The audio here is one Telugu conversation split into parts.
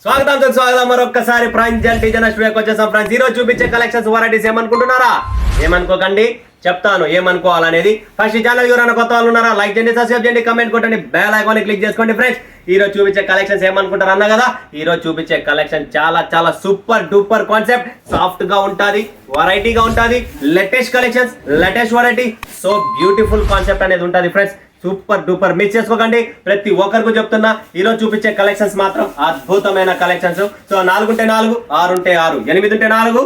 స్వాగతం మరొకసారి ప్రంజల్ డిజైన్ స్టూడియోకి వచ్చేసాం ఫ్రెండ్స్. ఈ రోజు చూపించే కలెక్షన్స్ వెరైటీస్ ఏమనుకుంటున్నారా? ఏమనుకోకండి, చెప్తాను ఏమనుకోవాలనేది. ఫస్ట్ ఛానల్ ఎవరైనా కొత్త వాళ్ళు ఉన్నారా? లైక్ చేయండి, సబ్స్క్రైబ్ చేయండి, కమెంట్ కొట్టండి, బెల్ ఐకాన్ క్లిక్ చేసుకోండి ఫ్రెండ్స్. ఈ రోజు చూపించే కలెక్షన్స్ ఏమనుకుంటారు అన్నా కదా. ఈ రోజు చూపించే కలెక్షన్ చాలా చాలా సూపర్ డూపర్ కాన్సెప్ట్, సాఫ్ట్ గా ఉంటది, వెరైటీగా ఉంటది, latest collections, latest variety, so beautiful concept అనేది ఉంటది ఫ్రెండ్స్. సూపర్ డూపర్ మిస్ చేసుకోకండి, ప్రతి ఒక్కరికి చెప్తున్నా. ఈరోజు చూపించే కలెక్షన్స్ మాత్రం అద్భుతమైన కలెక్షన్స్. సో 4 ఉంటే 4, 6 ఉంటే 6, 8 ఉంటే 4,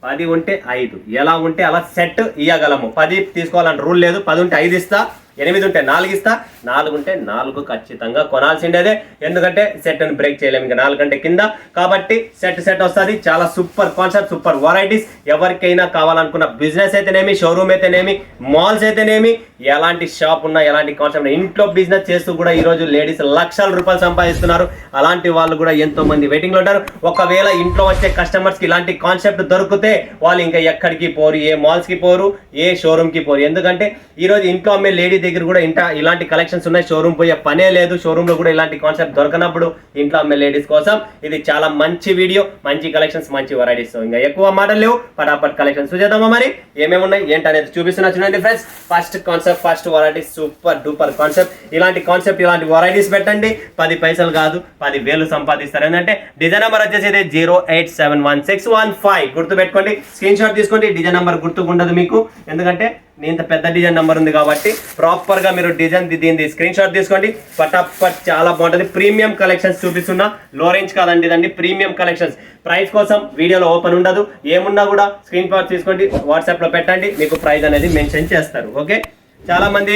10 ఉంటే 5, ఎలా ఉంటే అలా సెట్ ఇవ్వగలము. 10 తీసుకోవాలని రూల్ లేదు. 10 ఉంటే 5 ఇస్తా, 8 ఉంటే 4 ఇస్తా, 4 ఉంటే 4 ఖచ్చితంగా కొనాల్సిండేదే. ఎందుకంటే సెట్ అని బ్రేక్ చేయలేము ఇంకా 4 కంటే కింద. కాబట్టి సెట్ వస్తుంది. చాలా సూపర్ కాన్సెప్ట్, సూపర్ వెరైటీస్. ఎవరికైనా కావాలనుకున్న బిజినెస్ అయితేనేమి, షోరూమ్ అయితేనేమి, మాల్స్ అయితేనేమి, ఎలాంటి షాప్ ఉన్నా, ఎలాంటి కాన్సెప్ట్, ఇంట్లో బిజినెస్ చేస్తూ కూడా ఈరోజు లేడీస్ లక్షల రూపాయలు సంపాదిస్తున్నారు. అలాంటి వాళ్ళు కూడా ఎంతో మంది వెయిటింగ్లో ఉంటారు. ఒకవేళ ఇంట్లో వచ్చే కస్టమర్స్కి ఇలాంటి కాన్సెప్ట్ దొరికితే వాళ్ళు ఇంకా ఎక్కడికి పోరు, ఏ మాల్స్కి పోరు, ఏ షోరూమ్కి పోరు. ఎందుకంటే ఈరోజు ఇంట్లో అమ్మే లేడీ దగ్గర కూడా ఇలాంటి కలెక్షన్స్ ఉన్నాయి. షోరూమ్ పోయే పనే లేదు. షోరూమ్ లో కూడా ఇలాంటి కాన్సెప్ట్ దొరకనప్పుడు ఇంట్లో అమ్మే లేడీస్ కోసం ఇది చాలా మంచి వీడియో, మంచి కలెక్షన్స్, మంచి వెరైటీస్. ఇంకా ఎక్కువ మాటలు లేవు, పటాపట్ కలెక్షన్స్ చూసేద్దామా. మరి ఏమేమి ఉన్నాయి ఏంటనేది చూపిస్తున్నా చూడండి friends. First concept, first variety, super duper concept. ఇలాంటి కాన్సెప్ట్, ఇలాంటి వెరైటీస్ పెట్టండి, 10 పైసలు కాదు 10,000 సంపాదిస్తారు. ఏంటంటే డిజైన్ నెంబర్ వచ్చేసి 0871615 గుర్తు పెట్టుకోండి. స్క్రీన్ షాట్ తీసుకోండి. డిజైన్ నెంబర్ గుర్తుకుండదు మీకు, ఎందుకంటే ఇంత పెద్ద డిజైన్ నెంబర్ ఉంది కాబట్టి ప్రాపర్ గా మీరు డిజైన్ దీన్ని స్క్రీన్ షాట్ తీసుకోండి. పటాపట్ చాలా బాగుంటుంది. ప్రీమియం కలెక్షన్స్ చూపిస్తున్నా, లో రేంజ్ కాదండి, ఇదండి ప్రీమియం కలెక్షన్స్. ప్రైస్ కోసం వీడియోలో ఓపెన్ ఉండదు. ఏమున్నా కూడా స్క్రీన్ షాట్ తీసుకోండి, వాట్సాప్ లో పెట్టండి, మీకు ప్రైస్ అనేది మెన్షన్ చేస్తారు. ఓకే, చాలా మంది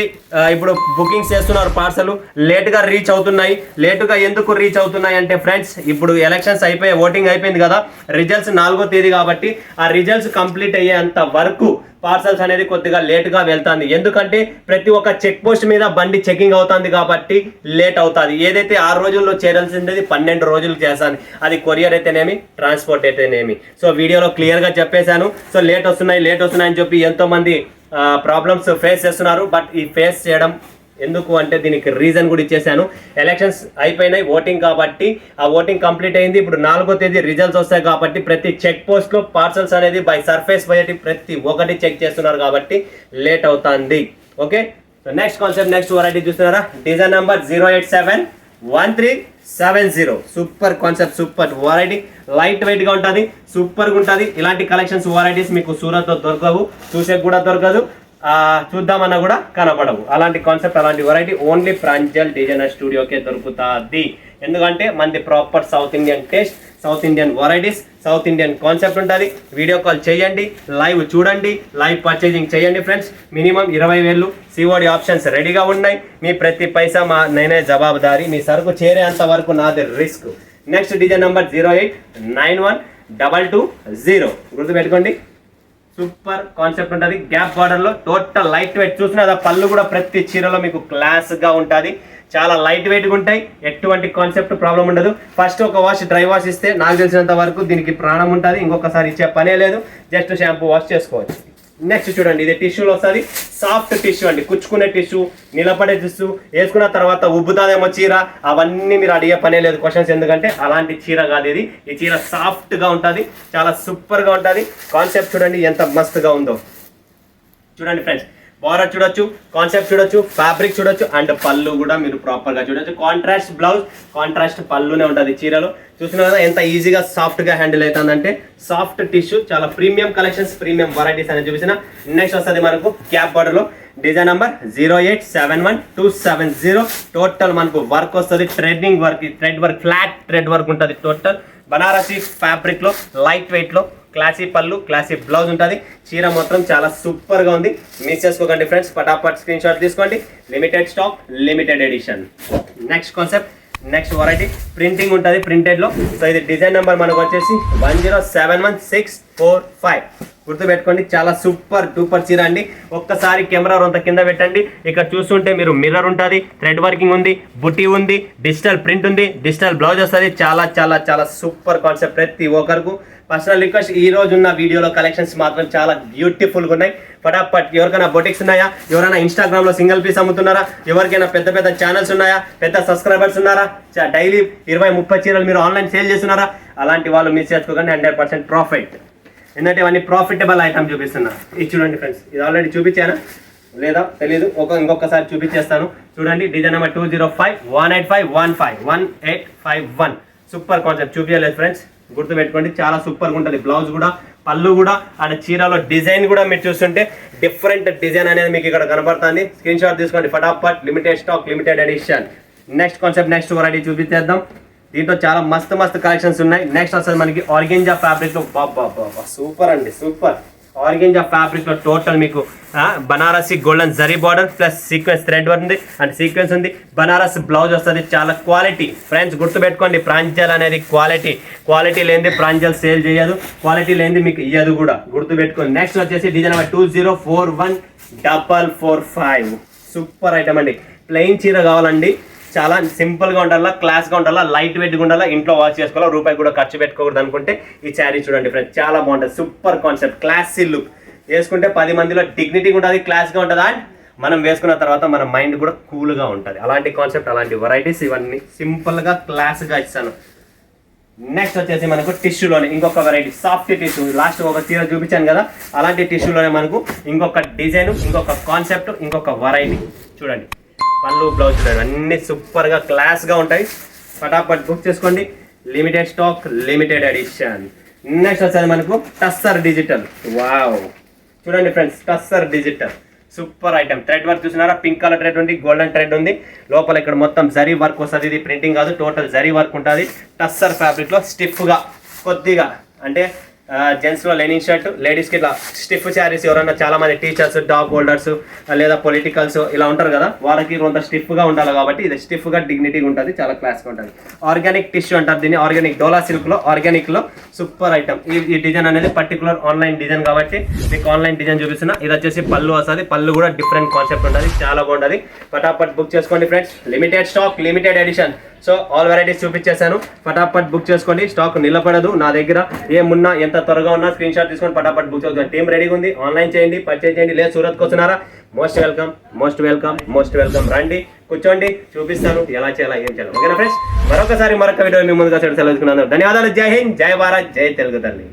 ఇప్పుడు బుకింగ్స్ చేస్తున్నారు. పార్సల్ లేట్గా రీచ్ అవుతున్నాయి. లేటుగా ఎందుకు రీచ్ అవుతున్నాయి అంటే ఫ్రెండ్స్, ఇప్పుడు ఎలక్షన్స్ అయిపోయి ఓటింగ్ అయిపోయింది కదా, రిజల్ట్స్ 4వ తేదీ కాబట్టి ఆ రిజల్ట్స్ కంప్లీట్ అయ్యేంత వరకు పార్సల్స్ అనేది కొద్దిగా లేట్గా వెళ్తుంది. ఎందుకంటే ప్రతి ఒక్క చెక్ పోస్ట్ మీద బండి చెకింగ్ అవుతుంది కాబట్టి లేట్ అవుతుంది. ఏదైతే 6 రోజుల్లో చేరాల్సింది 12 రోజులు చేస్తాను. అది కొరియర్ అయితేనేమి, ట్రాన్స్పోర్ట్ అయితేనేమి. సో వీడియోలో క్లియర్గా చెప్పేశాను. సో లేట్ వస్తున్నాయని చెప్పి ఎంతో మంది ప్రాబ్లమ్స్ ఫేస్ చేస్తున్నారు. బట్ ఈ ఫేస్ చేయడం ఎందుకు అంటే దీనికి రీజన్ కూడా ఇచ్చేసాను. ఎలక్షన్స్ అయిపోయినాయి, ఓటింగ్ కాబట్టి ఆ ఓటింగ్ కంప్లీట్ అయింది. ఇప్పుడు 4వ తేదీ రిజల్ట్స్ వస్తాయి కాబట్టి ప్రతి చెక్ పోస్ట్ లో పార్సల్స్ అనేది బై సర్ఫేస్ బయటి ప్రతి ఒక్కటి చెక్ చేస్తున్నారు కాబట్టి లేట్ అవుతుంది. Okay, so next concept, next variety చూస్తున్నారా? Design number 0871370. Super concept, super variety, light weight గా ఉంటుంది, సూపర్ గా ఉంటుంది. ఇలాంటి కలెక్షన్స్ వెరైటీస్ మీకు సూరత్ లో దొరకవు, చూసే కూడా దొరకదు, చూద్దామన్నా కూడా కనపడవు. అలాంటి కాన్సెప్ట్, అలాంటి వెరైటీ ఓన్లీ ప్రాంజల్ డిజైనర్ స్టూడియోకే దొరుకుతుంది. ఎందుకంటే మనది proper south Indian taste, south Indian varieties, south Indian concept ఉంటుంది. వీడియో కాల్ చేయండి, లైవ్ చూడండి, లైవ్ పర్చేజింగ్ చేయండి ఫ్రెండ్స్. మినిమం 20,000 సిఓడి ఆప్షన్స్ రెడీగా ఉన్నాయి. మీ ప్రతి పైసా నేనే జవాబుదారీ. మీ సరుకు చేరేంత వరకు నాది రిస్క్. నెక్స్ట్ డిజైన్ నెంబర్ 0891220 గుర్తుపెట్టుకోండి. సూపర్ కాన్సెప్ట్ ఉంటుంది. గ్యాప్ బార్డర్ లో టోటల్ లైట్ వెయిట్. చూసిన పళ్ళు కూడా ప్రతి చీరలో మీకు క్లాస్ గా ఉంటుంది. చాలా లైట్ వెయిట్ గా ఉంటాయి. ఎటువంటి కాన్సెప్ట్ ప్రాబ్లం ఉండదు. ఫస్ట్ ఒక వాష్, డ్రై వాష్ ఇస్తే నాకు తెలిసినంత వరకు దీనికి ప్రాణం ఉంటుంది. ఇంకొకసారి ఇచ్చే పనే లేదు, జస్ట్ షాంపూ వాష్ చేసుకోవచ్చు. నెక్స్ట్ చూడండి, ఇది టిష్యూలో వస్తుంది. సాఫ్ట్ టిష్యూ అండి, కుచ్చుకునే టిష్యూ, నిలబడే టిష్యూ. వేసుకున్న తర్వాత ఉబ్బుతాదేమో చీర, అవన్నీ మీరు అడిగే పనే లేదు క్వశ్చన్స్. ఎందుకంటే అలాంటి చీర కాదు ఇది. ఈ చీర సాఫ్ట్ గా ఉంటుంది, చాలా సూపర్ గా ఉంటుంది. కాన్సెప్ట్ చూడండి ఎంత మస్తుగా ఉందో. చూడండి ఫ్రెండ్స్, బార్డర్ చూడొచ్చు, కాన్సెప్ట్ చూడొచ్చు, ఫ్యాబ్రిక్ చూడొచ్చు, అండ్ పళ్ళు కూడా మీరు ప్రాపర్ గా చూడొచ్చు. కాంట్రాస్ట్ బ్లౌజ్, కాంట్రాస్ట్ పళ్ళునే ఉంటుంది చీరలో. చూస్తున్నా కదా ఎంత ఈజీగా సాఫ్ట్ గా హ్యాండిల్ అవుతుందంటే. సాఫ్ట్ టిష్యూ, చాలా ప్రీమియం కలెక్షన్స్, ప్రీమియం వెరైటీస్ అనేది చూపిస్తున్నా. నెక్స్ట్ వస్తుంది మనకు క్యాప్ బార్డర్ లో డిజైన్ నంబర్ 0871270. టోటల్ మనకు వర్క్ వస్తుంది, thread work, flat thread work ఉంటుంది. టోటల్ బనారసి ఫ్యాబ్రిక్ లో, లైట్ వెయిట్ లో, క్లాసీ పళ్ళు, క్లాసీ బ్లౌజ్ ఉంటుంది. చీర మొత్తం చాలా సూపర్ గా ఉంది. మిస్ చేసుకోకండి ఫ్రెండ్స్, పటాపట్ స్క్రీన్ షాట్ తీసుకోండి. Limited stock, limited edition. Next concept, next variety printing ఉంటుంది ప్రింటెడ్ లో. సో ఇది డిజైన్ నెంబర్ మనకు వచ్చేసి 1071645 గుర్తుపెట్టుకోండి. చాలా సూపర్ డూపర్ చీర అండి. ఒక్కసారి కెమెరా రొంత కింద పెట్టండి. ఇక్కడ చూస్తుంటే మీరు మిర్రర్ ఉంటుంది, థ్రెడ్ వర్కింగ్ ఉంది, బుట్టి ఉంది, డిజిటల్ ప్రింట్ ఉంది, డిజిటల్ బ్లౌజ్ వస్తుంది. చాలా చాలా చాలా సూపర్ కాన్సెప్ట్. ప్రతి ఒక్కరికి పర్సనల్ రిక్వెస్ట్, ఈ రోజు ఉన్న వీడియోలో కలెక్షన్స్ మాత్రం చాలా బ్యూటిఫుల్గా ఉన్నాయి. ఫటాఫట్ ఎవరికైనా బొటిక్స్ ఉన్నాయా, ఎవరైనా ఇన్స్టాగ్రామ్లో సింగిల్ పీస్ అమ్ముతున్నారా, ఎవరికైనా పెద్ద పెద్ద ఛానల్స్ ఉన్నాయా, పెద్ద సబ్స్క్రైబర్స్ ఉన్నారా, డైలీ 20-30 చీరలు మీరు ఆన్లైన్ సేల్ చేస్తున్నారా, అలాంటి వాళ్ళు మిస్ చేసుకోకండి. 100% ప్రాఫిట్. ఎందుకంటే ఇవన్నీ ప్రాఫిటబుల్ ఐటమ్ చూపిస్తున్నా. ఇది చూడండి ఫ్రెండ్స్, ఇది ఆల్రెడీ చూపించానా లేదా తెలీదు, ఇంకొకసారి చూపించేస్తాను. చూడండి, డిజైన్ నెంబర్ 205-185-15-1851. సూపర్ కాన్సెప్ట్ చూపించలేదు ఫ్రెండ్స్, గుర్తుపెట్టుకోండి. చాలా సూపర్గా ఉంటుంది. బ్లౌజ్ కూడా, పళ్ళు కూడా, అండ్ చీరలో డిజైన్ కూడా మీరు చూస్తుంటే డిఫరెంట్ డిజైన్ అనేది మీకు ఇక్కడ కనబడుతుంది. స్క్రీన్ షాట్ తీసుకోండి ఫటాఫట్. Limited stock, limited edition. Next concept, next variety చూపించేద్దాం. దీంట్లో చాలా మస్తు కలెక్షన్స్ ఉన్నాయి. నెక్స్ట్ వస్తుంది మనకి ఆర్గెంజా ఫ్యాబ్రిక్ లో. సూపర్ అండి, సూపర్. ఆర్గెంజా ఫ్యాబ్రిక్ లో టోటల్ మీకు Banarasi golden zari border plus sequence thread ఉంది అండ్ సీక్వెన్స్ ఉంది. బనారస్ బ్లౌజ్ వస్తుంది. చాలా క్వాలిటీ ఫ్రెండ్స్, గుర్తుపెట్టుకోండి. ప్రాంజల్ అనేది క్వాలిటీ లేనిది ప్రాంజల్ సేల్ చేయదు, క్వాలిటీ లేనిది మీకు ఇయ్యదు కూడా, గుర్తుపెట్టుకోండి. నెక్స్ట్ వచ్చేసి డిజైన్ నెంబర్ 2041445. సూపర్ ఐటమ్ అండి. ప్లెయిన్ చీర కావాలండి, చాలా సింపుల్గా ఉండాలా, క్లాస్గా ఉండాలా, లైట్ వెయిట్గా ఉండాలా, ఇంట్లో వాష్ చేసుకోవాలా, రూపాయి కూడా ఖర్చు పెట్టుకోకూడదు అనుకుంటే ఈ శారీ చూడండి ఫ్రెండ్స్, చాలా బాగుంటుంది. Super concept, classy look. వేసుకుంటే 10 మందిలో డిగ్నిటీగా ఉంటుంది, క్లాస్గా ఉంటుంది, అండ్ మనం వేసుకున్న తర్వాత మన మైండ్ కూడా కూల్గా ఉంటుంది. అలాంటి కాన్సెప్ట్, అలాంటి వెరైటీస్ ఇవన్నీ సింపుల్గా క్లాస్గా ఇస్తాను. నెక్స్ట్ వచ్చేసి మనకు టిష్యూలోనే ఇంకొక వెరైటీ, సాఫ్ట్ టిష్యూ. లాస్ట్ ఒక చీర చూపించాను కదా, అలాంటి టిష్యూలోనే మనకు ఇంకొక డిజైన్, ఇంకొక కాన్సెప్ట్, ఇంకొక వెరైటీ. చూడండి, పళ్ళు, బ్లౌజ్ చూడండి, అన్ని సూపర్గా క్లాస్గా ఉంటాయి. ఫటాఫట్ బుక్ చేసుకోండి. Limited stock, limited edition. Next వచ్చేది మనకు టస్సర్ డిజిటల్. వావ్, చూడండి friends, tussar digital super item. Thread work చూసినారా, పింక్ కలర్ థ్రెడ్ ఉంది, గోల్డెన్ థ్రెడ్ ఉంది. లోపల ఇక్కడ మొత్తం జరీ వర్క్ వస్తుంది. ఇది ప్రింటింగ్ కాదు, టోటల్ జరీ వర్క్ ఉంటుంది. టస్సర్ ఫ్యాబ్రిక్లో స్టిఫ్గా కొద్దిగా, అంటే జెంట్స్లో లెనిన్ షర్ట్, లేడీస్కి ఇట్లా స్టిఫ్ శారీస్. ఎవరైనా చాలా మంది టీచర్స్, డాగ్ హోల్డర్స్ లేదా పొలిటికల్స్ ఇలా ఉంటారు కదా, వాళ్ళకి కొంత స్టిఫ్గా ఉండాలి కాబట్టి ఇది స్టిఫ్గా డిగ్నిటీగా ఉంటుంది, చాలా క్లాస్గా ఉంటుంది. ఆర్గానిక్ టిష్యూ అంటారు దీన్ని, ఆర్గానిక్ డోలా సిల్క్లో, ఆర్గానిక్లో సూపర్ ఐటమ్. ఈ డిజైన్ అనేది పర్టికులర్ ఆన్లైన్ డిజైన్ కాబట్టి మీకు ఆన్లైన్ డిజైన్ చూపిస్తున్నా. ఇది వచ్చేసి పళ్ళు వస్తుంది. పళ్ళు కూడా డిఫరెంట్ కాన్సెప్ట్ ఉంటుంది, చాలా బాగుంటుంది. ఫటాఫట్ బుక్ చేసుకోండి friends. Limited stock, limited edition. So all varieties చూపించేశాను, ఫటాఫట్ బుక్ చేసుకోండి. స్టాక్ నిలబడదు నా దగ్గర. ఏమున్నా, ఎంత త్వరగా ఉన్నా స్క్రీన్ షాట్ తీసుకొని ఫటాఫట్ బుక్ చేసుకోండి. టీమ్ రెడీగా ఉంది, ఆన్లైన్ చేయండి, పర్చేజ్ చేయండి. లేదు సూరత్కి వస్తున్నారా, most welcome, most welcome, most welcome. రండి, కూర్చోండి, చూపిస్తాను ఎలా చేయాలా, ఏం చేయాలి. ఓకేనా ఫ్రెండ్స్, మరొక వీడియో మీ ముందుగా సెలవుకున్నాను. ధన్యవాదాలు. జై హింద్, జై భారత్, జై తెలుగు తల్లి.